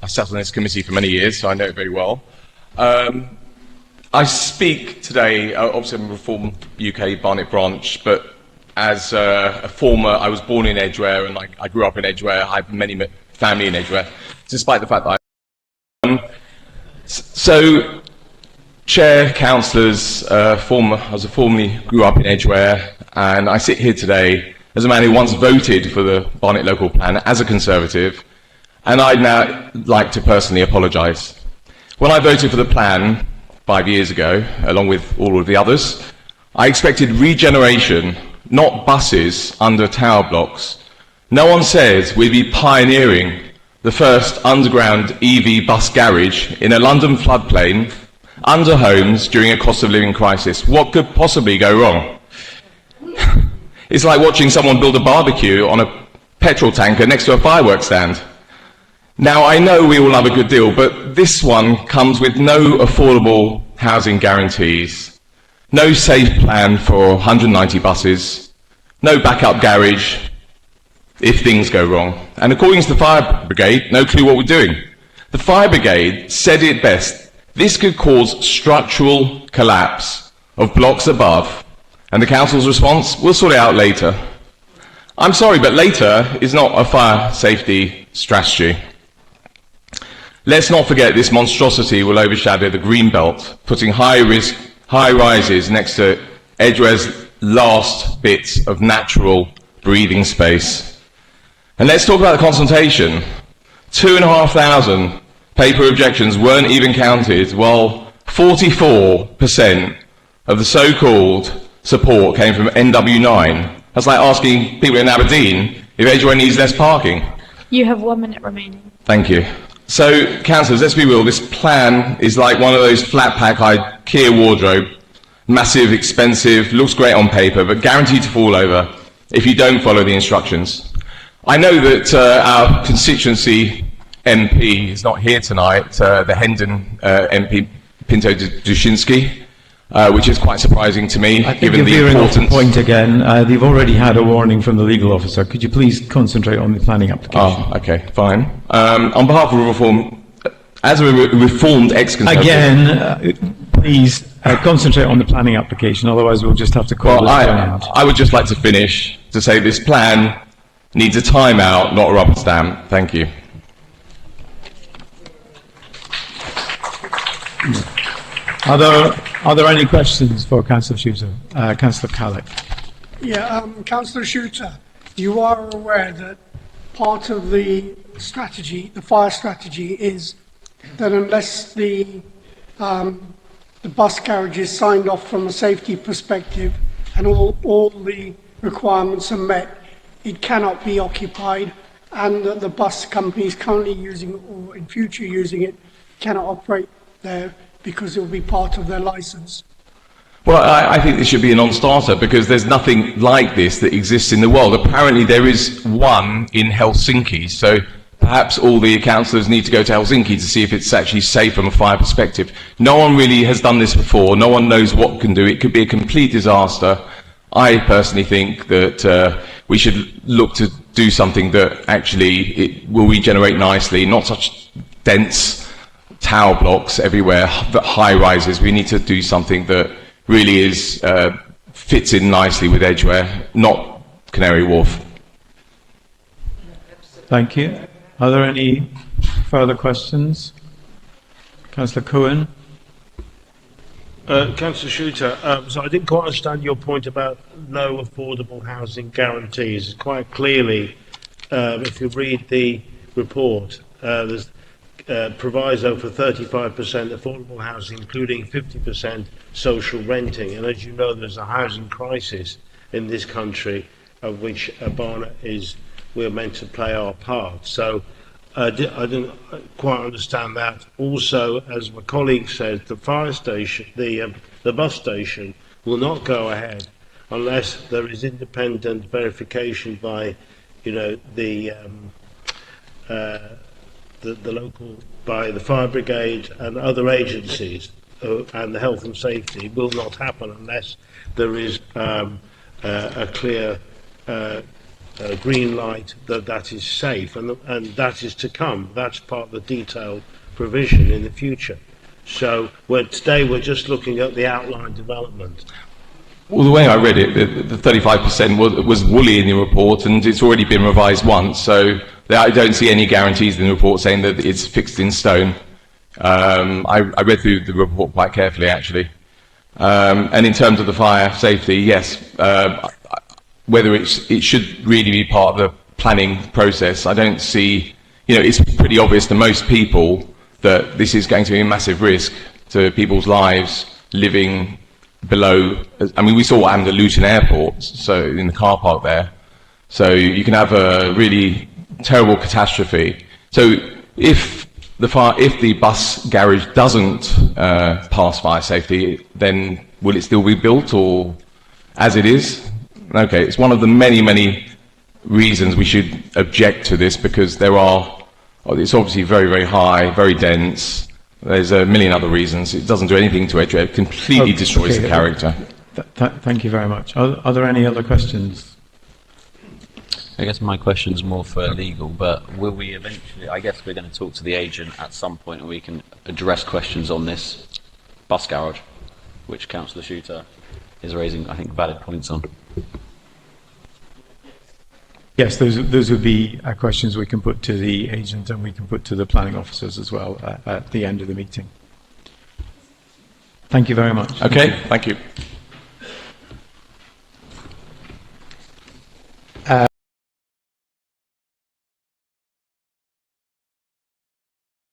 I've sat on this committee for many years, so I know it very well. I speak today, obviously I'm a Reform UK Barnet branch, but as a former, I was born in Edgware and I grew up in Edgware. I have many family in Edgware, despite the fact that so, Chair, councillors, formerly grew up in Edgware, and I sit here today as a man who once voted for the Barnet Local Plan as a Conservative, and I'd now like to personally apologise. When I voted for the plan 5 years ago, along with all of the others, I expected regeneration, not buses under tower blocks. No one said we'd be pioneering the first underground EV bus garage in a London floodplain under homes during a cost of living crisis. What could possibly go wrong? It's like watching someone build a barbecue on a petrol tanker next to a fireworks stand. Now, I know we all have a good deal, but this one comes with no affordable housing guarantees, no safe plan for 190 buses, no backup garage if things go wrong. And according to the fire brigade, no clue what we're doing. The fire brigade said it best: this could cause structural collapse of blocks above. And the council's response: we'll sort it out later. I'm sorry, but later is not a fire safety strategy. Let's not forget this monstrosity will overshadow the green belt, putting high-risk, high-rises next to Edgware's last bits of natural breathing space. And let's talk about the consultation. 2,500 paper objections weren't even counted, while 44% of the so-called support came from NW9. That's like asking people in Aberdeen if Edgware needs less parking. You have 1 minute remaining. Thank you. So, councillors, let's be real, this plan is like one of those flat-pack IKEA wardrobe. Massive, expensive, looks great on paper, but guaranteed to fall over if you don't follow the instructions. I know that our constituency MP is not here tonight, the Hendon MP, Pinto Dushinsky, which is quite surprising to me, given the importance. Off the point again. They've already had a warning from the legal officer. Could you please concentrate on the planning application? Oh, okay, fine. On behalf of Reform, as a reformed ex-Conservative... Again, please concentrate on the planning application, otherwise we'll just have to call this one out. I would just like to finish to say this plan needs a timeout, not a rubber stamp. Thank you. Are there any questions for Councillor Shooter? Councillor Cllr. Yeah, Councillor Shooter, you are aware that part of the strategy, the fire strategy, is that unless the bus garage is signed off from a safety perspective and all the requirements are met, it cannot be occupied, and that the bus companies currently using it or in future using it cannot operate there because it will be part of their license. Well, I think this should be a non-starter because there's nothing like this that exists in the world. Apparently there is one in Helsinki, so perhaps all the councillors need to go to Helsinki to see if it's actually safe from a fire perspective. No one really has done this before. No one knows what can do. It could be a complete disaster. I personally think that we should look to do something that actually will regenerate nicely, not such dense tower blocks everywhere, that high rises. We need to do something that really is fits in nicely with Edgware, not Canary Wharf. Thank you. Are there any further questions? Councillor Cohen. Councillor Shooter, so I didn't quite understand your point about no affordable housing guarantees. Quite clearly, if you read the report, there's proviso for 35% affordable housing, including 50% social renting. And as you know, there's a housing crisis in this country, of which Barnet we're meant to play our part. So I didn't quite understand that. Also, as my colleague said, the fire station, the bus station will not go ahead unless there is independent verification by, the local, by the fire brigade and other agencies, and the health and safety will not happen unless there is a clear green light that that is safe, and that is to come. That's part of the detailed provision in the future. So today we're just looking at the outline development. Well, the way I read it, the 35% was woolly in the report, and it's already been revised once, so I don't see any guarantees in the report saying that it's fixed in stone. I read through the report quite carefully, actually. And in terms of the fire safety, yes, whether it should really be part of the planning process, I don't see, it's pretty obvious to most people that this is going to be a massive risk to people's lives living below. I mean, we saw what happened at Luton Airport, so in the car park there. So you can have a really terrible catastrophe. So if the bus garage doesn't pass fire safety, then will it still be built, or as it is? Okay, it's one of the many, many reasons we should object to this, because it's obviously very, very high, very dense. There's a million other reasons. It doesn't do anything to Edgware. It completely destroys the character. Thank you very much. Are there any other questions? I guess my question's more for legal, but will we eventually, I guess we're going to talk to the agent at some point and we can address questions on this bus garage, which Councillor Shooter is raising, I think, valid points on. Yes, those would be questions we can put to the agent and we can put to the planning officers as well at the end of the meeting. Thank you very much. Okay, thank you.